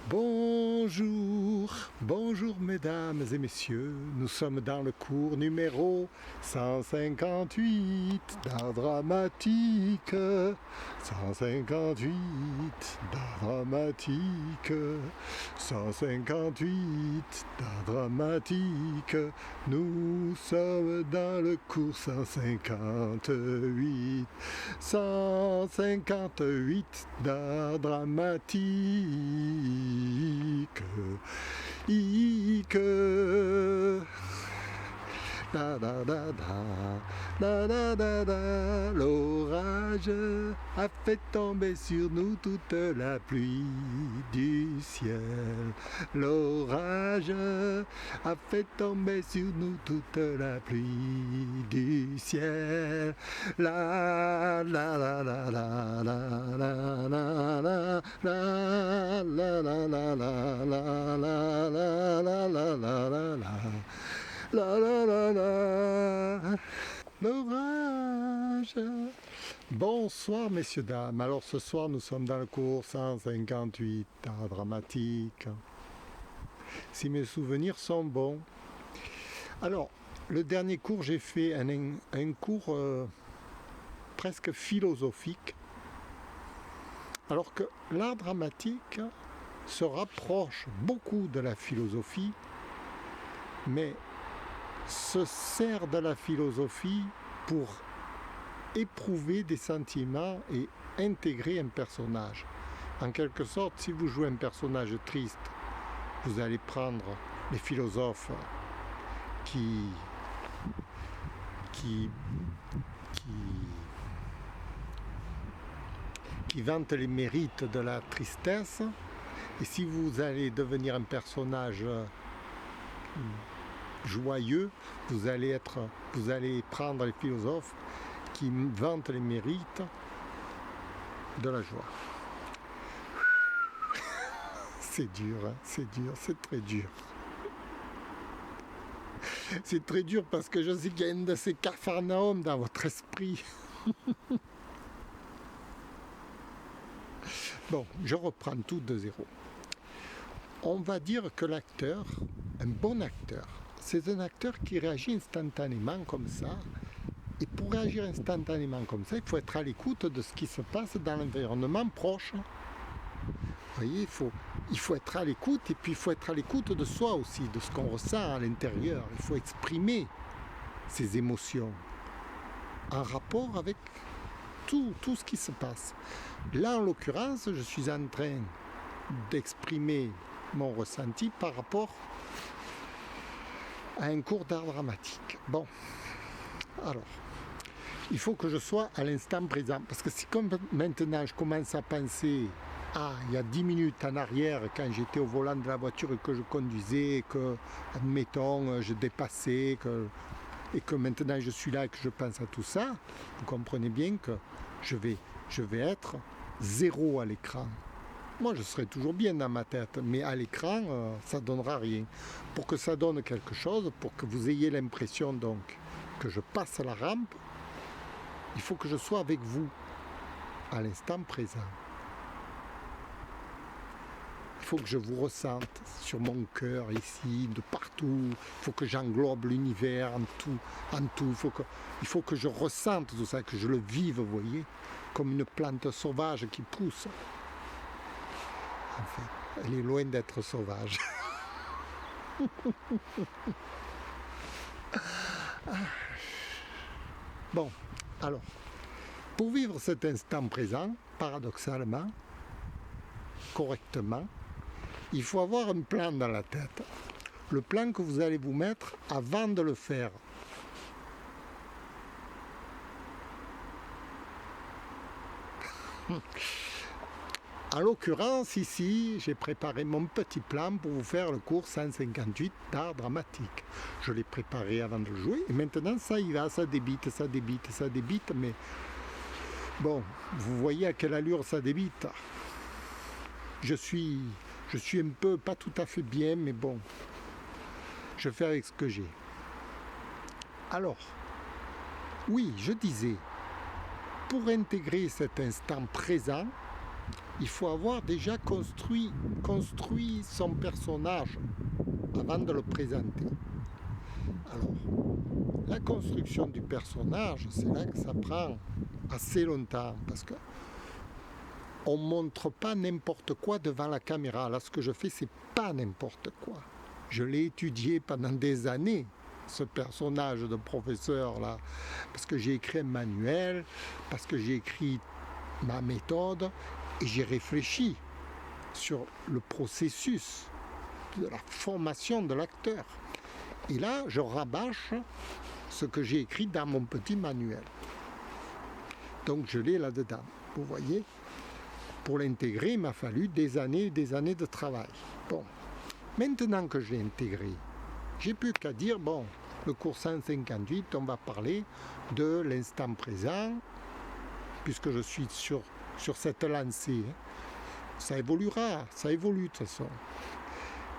Bonjour, bonjour mesdames et messieurs, nous sommes dans le cours numéro 158 d'art dramatique, 158 d'art dramatique, 158 d'art dramatique, nous sommes dans le cours 158, 158 d'art dramatique. Da da da da, l'orage a fait tomber sur nous toute la pluie du ciel. L'orage a fait tomber sur nous toute la pluie du ciel. La la la la la la la la la la la la la la la la la la la. La la la la, l'orage. Bonsoir messieurs, dames. Alors ce soir nous sommes dans le cours 158 d'art dramatique. Si mes souvenirs sont bons. Alors, le dernier cours j'ai fait un cours presque philosophique. Alors que l'art dramatique se rapproche beaucoup de la philosophie, mais se sert de la philosophie pour éprouver des sentiments et intégrer un personnage. En quelque sorte, si vous jouez un personnage triste, vous allez prendre les philosophes qui vantent les mérites de la tristesse, et si vous allez devenir un personnage joyeux, vous allez prendre les philosophes qui vantent les mérites de la joie. C'est dur, hein, c'est dur, c'est très dur. C'est très dur parce que je sais qu'il y a une de ces Capharnaüm dans votre esprit. Bon, je reprends tout de zéro. On va dire que l'acteur, un bon acteur, c'est un acteur qui réagit instantanément comme ça. Et pour réagir instantanément comme ça, il faut être à l'écoute de ce qui se passe dans l'environnement proche. Vous voyez, il faut être à l'écoute, et puis il faut être à l'écoute de soi aussi, de ce qu'on ressent à l'intérieur. Il faut exprimer ses émotions en rapport avec tout ce qui se passe. Là, en l'occurrence, je suis en train d'exprimer mon ressenti par rapport à un cours d'art dramatique. Bon, alors, il faut que je sois à l'instant présent, parce que si comme maintenant je commence à penser il y a 10 minutes en arrière, quand j'étais au volant de la voiture et que je conduisais, que, admettons, je dépassais, et que maintenant je suis là et que je pense à tout ça, vous comprenez bien que je vais être zéro à l'écran. Moi, je serai toujours bien dans ma tête, mais à l'écran, ça ne donnera rien. Pour que ça donne quelque chose, pour que vous ayez l'impression donc que je passe la rampe, il faut que je sois avec vous, à l'instant présent. Il faut que je vous ressente sur mon cœur, ici, de partout. Il faut que j'englobe l'univers en tout. Il faut que je ressente tout ça, que je le vive, vous voyez, comme une plante sauvage qui pousse. Enfin, elle est loin d'être sauvage. Bon, alors, pour vivre cet instant présent, paradoxalement, correctement, il faut avoir un plan dans la tête. Le plan que vous allez vous mettre avant de le faire. En l'occurrence, ici, j'ai préparé mon petit plan pour vous faire le cours 158 d'art dramatique. Je l'ai préparé avant de le jouer, et maintenant ça y va, ça débite, mais bon, vous voyez à quelle allure ça débite. Je suis un peu, pas tout à fait bien, mais bon, je fais avec ce que j'ai. Alors, oui, je disais, pour intégrer cet instant présent, il faut avoir déjà construit son personnage avant de le présenter. Alors, la construction du personnage, c'est là que ça prend assez longtemps, parce que on ne montre pas n'importe quoi devant la caméra. Là, ce que je fais, c'est pas n'importe quoi. Je l'ai étudié pendant des années, ce personnage de professeur là, parce que j'ai écrit un manuel, parce que j'ai écrit ma méthode, et j'ai réfléchi sur le processus de la formation de l'acteur. Et là, je rabâche ce que j'ai écrit dans mon petit manuel. Donc je l'ai là-dedans. Vous voyez, pour l'intégrer, il m'a fallu des années et des années de travail. Bon, maintenant que je l'ai intégré, j'ai plus qu'à dire, bon, le cours 158, on va parler de l'instant présent, puisque je suis sur cette lancée. Ça évoluera, ça évolue de toute façon.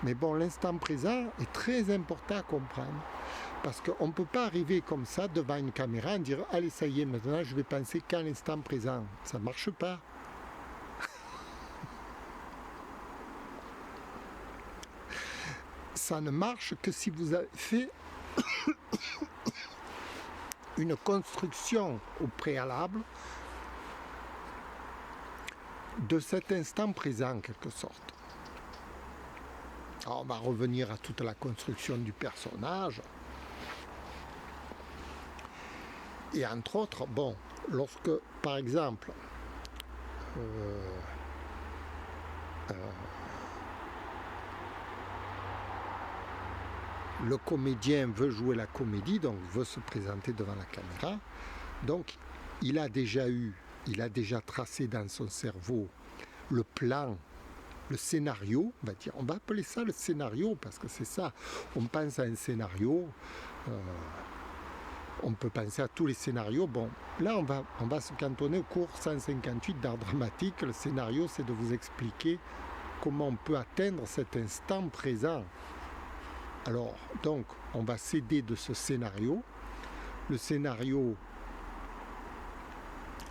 Mais bon, l'instant présent est très important à comprendre. Parce qu'on ne peut pas arriver comme ça devant une caméra et dire « Allez, ça y est, maintenant je vais penser qu'à l'instant présent ». Ça ne marche pas. Ça ne marche que si vous avez fait une construction au préalable de cet instant présent en quelque sorte. Alors on va revenir à toute la construction du personnage. Et entre autres, bon, lorsque par exemple le comédien veut jouer la comédie, donc veut se présenter devant la caméra, donc il a déjà tracé dans son cerveau le plan, le scénario, on va appeler ça le scénario, parce que c'est ça, on pense à un scénario, on peut penser à tous les scénarios. Bon, là on va se cantonner au cours 158 d'art dramatique. Le scénario, c'est de vous expliquer comment on peut atteindre cet instant présent. Alors, donc, on va s'aider de ce scénario. Le scénario,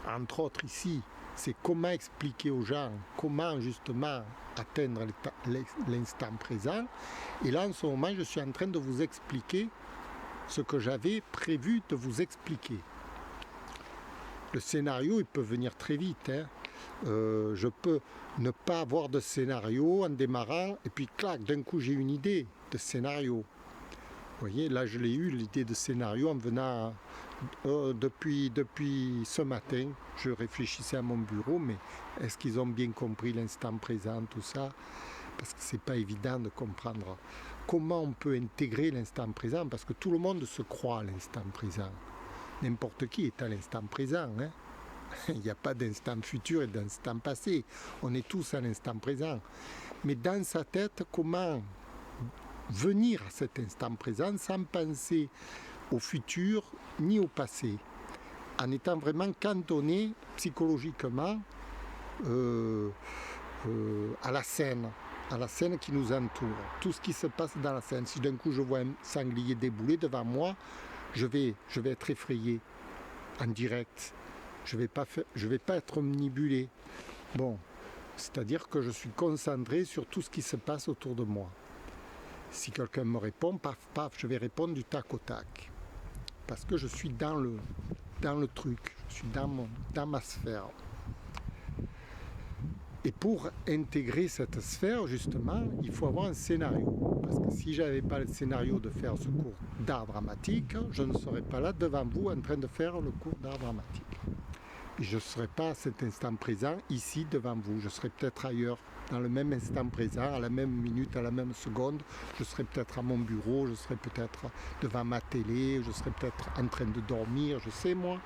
entre autres ici, c'est comment expliquer aux gens, comment justement atteindre l'instant présent. Et là, en ce moment, je suis en train de vous expliquer ce que j'avais prévu de vous expliquer. Le scénario, il peut venir très vite. Je peux ne pas avoir de scénario en démarrant, et puis clac, d'un coup j'ai une idée de scénario. Vous voyez, là je l'ai eu, l'idée de scénario, en venant depuis ce matin. Je réfléchissais à mon bureau, mais est-ce qu'ils ont bien compris l'instant présent, tout ça? Parce que c'est pas évident de comprendre comment on peut intégrer l'instant présent, parce que tout le monde se croit à l'instant présent. N'importe qui est à l'instant présent. Il n'y a pas d'instant futur et d'instant passé. On est tous à l'instant présent. Mais dans sa tête, comment venir à cet instant présent sans penser au futur ni au passé, en étant vraiment cantonné psychologiquement à la scène qui nous entoure, tout ce qui se passe dans la scène. Si d'un coup je vois un sanglier débouler devant moi, je vais être effrayé en direct. Je vais pas être omnibulé. Bon, c'est-à-dire que je suis concentré sur tout ce qui se passe autour de moi. Si quelqu'un me répond, paf, paf, je vais répondre du tac au tac. Parce que je suis dans le truc, je suis dans ma sphère. Et pour intégrer cette sphère, justement, il faut avoir un scénario. Parce que si je n'avais pas le scénario de faire ce cours d'art dramatique, je ne serais pas là devant vous en train de faire le cours d'art dramatique. Et je ne serais pas à cet instant présent, ici, devant vous. Je serais peut-être ailleurs, dans le même instant présent, à la même minute, à la même seconde. Je serais peut-être à mon bureau, je serais peut-être devant ma télé, je serais peut-être en train de dormir, je sais moi.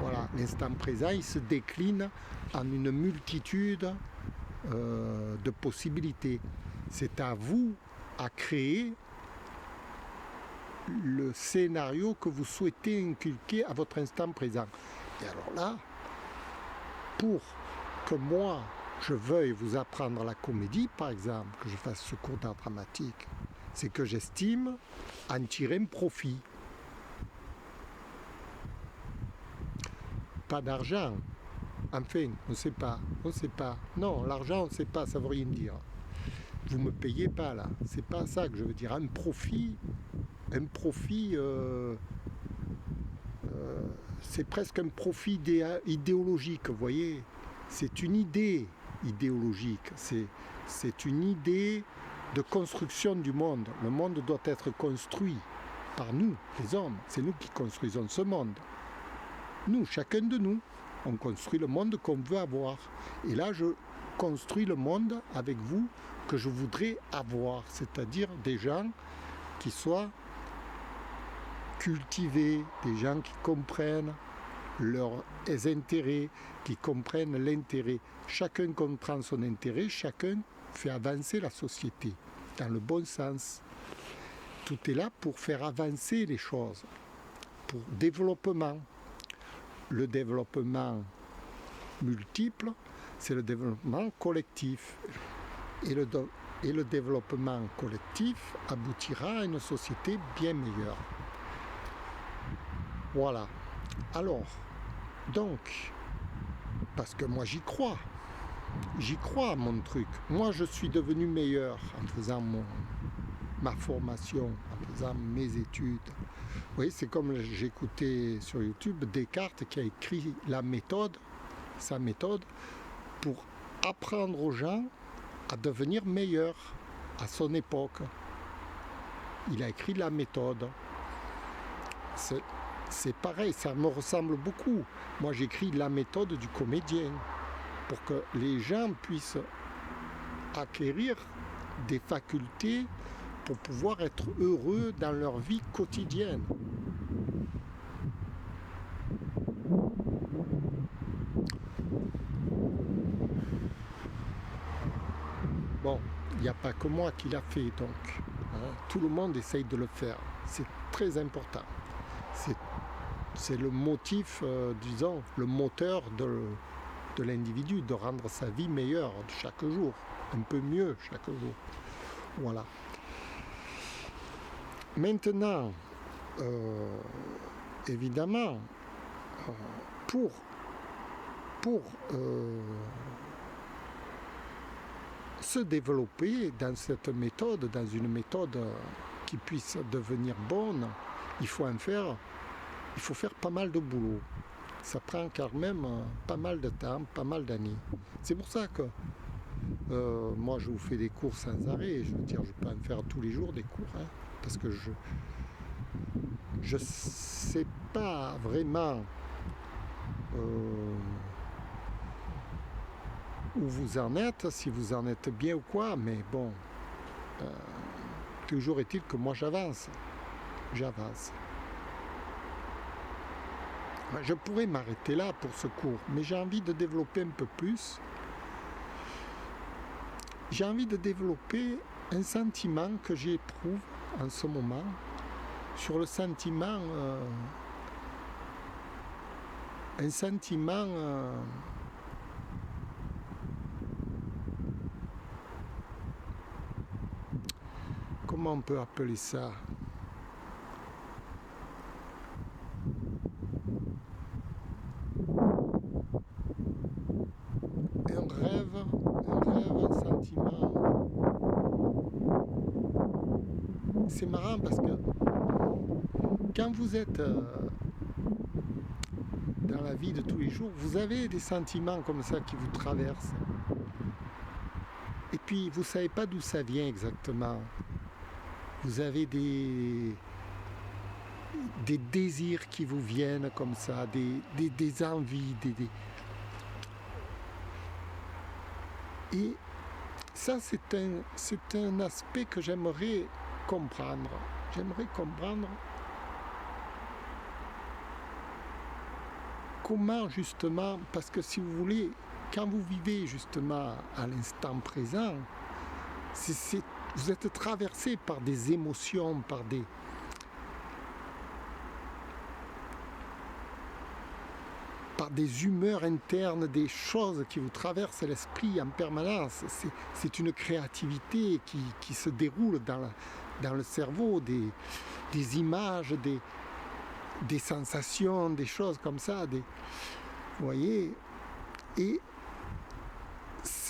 Voilà, l'instant présent, il se décline en une multitude de possibilités. C'est à vous à créer le scénario que vous souhaitez inculquer à votre instant présent. Et alors là, pour que moi, je veuille vous apprendre la comédie, par exemple, que je fasse ce cours d'art dramatique, c'est que j'estime en tirer un profit. Pas d'argent, Enfin, on ne sait pas, on ne sait pas. Non, l'argent, on ne sait pas, ça ne veut rien dire. Vous ne me payez pas là, c'est pas ça que je veux dire. Un profit, c'est presque un profit idéologique, vous voyez. C'est une idée idéologique, c'est une idée de construction du monde. Le monde doit être construit par nous, les hommes. C'est nous qui construisons ce monde. Nous, chacun de nous, on construit le monde qu'on veut avoir. Et là, je construis le monde avec vous que je voudrais avoir, c'est-à-dire des gens qui soient cultivés, des gens qui comprennent leurs intérêts, qui comprennent l'intérêt. Chacun comprend son intérêt, chacun fait avancer la société dans le bon sens. Tout est là pour faire avancer les choses, pour développement. Le développement multiple, c'est le développement collectif. Et le développement collectif aboutira à une société bien meilleure. Voilà. Alors, donc, parce que moi j'y crois à mon truc. Moi je suis devenu meilleur en faisant ma formation, en faisant mes études. Oui, c'est comme j'écoutais sur YouTube Descartes qui a écrit sa méthode, pour apprendre aux gens à devenir meilleurs à son époque. Il a écrit la méthode. C'est pareil, ça me ressemble beaucoup. Moi j'écris la méthode du comédien pour que les gens puissent acquérir des facultés pour pouvoir être heureux dans leur vie quotidienne. Bon, il n'y a pas que moi qui l'a fait donc. Tout le monde essaye de le faire. C'est très important. C'est le motif, disons, le moteur de l'individu, de rendre sa vie meilleure chaque jour, un peu mieux chaque jour. Voilà. Maintenant, évidemment, pour se développer dans cette méthode, dans une méthode qui puisse devenir bonne, il faut faire pas mal de boulot. Ça prend quand même pas mal de temps, pas mal d'années. C'est pour ça que moi je vous fais des cours sans arrêt. Je veux dire, je peux en faire tous les jours des cours, parce que je sais pas vraiment où vous en êtes, si vous en êtes bien ou quoi, mais bon, toujours est-il que moi j'avance. Je pourrais m'arrêter là pour ce cours, mais j'ai envie de développer un peu plus. J'ai envie de développer un sentiment que j'éprouve en ce moment, sur le sentiment, comment on peut appeler ça ? Un rêve, un sentiment. C'est marrant parce que quand vous êtes dans la vie de tous les jours, vous avez des sentiments comme ça qui vous traversent. Et puis vous ne savez pas d'où ça vient exactement. Vous avez des désirs qui vous viennent comme ça, des envies, Et ça, c'est un aspect que j'aimerais comprendre. J'aimerais comprendre comment justement, parce que si vous voulez, quand vous vivez justement à l'instant présent, vous êtes traversé par des émotions, par des humeurs internes, des choses qui vous traversent l'esprit en permanence. C'est une créativité qui se déroule dans le cerveau, des images, des sensations, des choses comme ça. Vous voyez, Et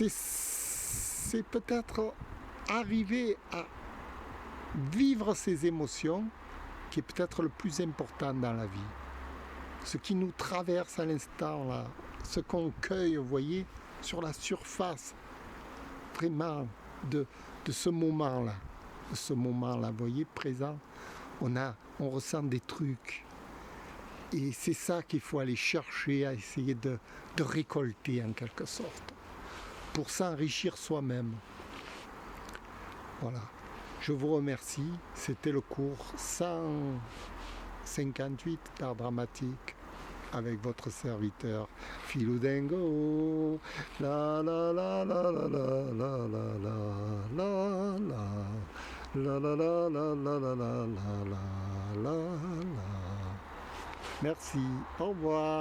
c'est peut-être arriver à vivre ces émotions qui est peut-être le plus important dans la vie. Ce qui nous traverse à l'instant là, ce qu'on cueille, vous voyez, sur la surface vraiment de ce moment-là. De ce moment-là, vous voyez, présent, on ressent des trucs. Et c'est ça qu'il faut aller chercher, à essayer de récolter en quelque sorte, pour s'enrichir soi-même. Voilà. Je vous remercie. C'était le cours 158 d'art dramatique avec votre serviteur Philoudengo. La la la la la la la la la la la la la la la la la la la. Merci. Au revoir.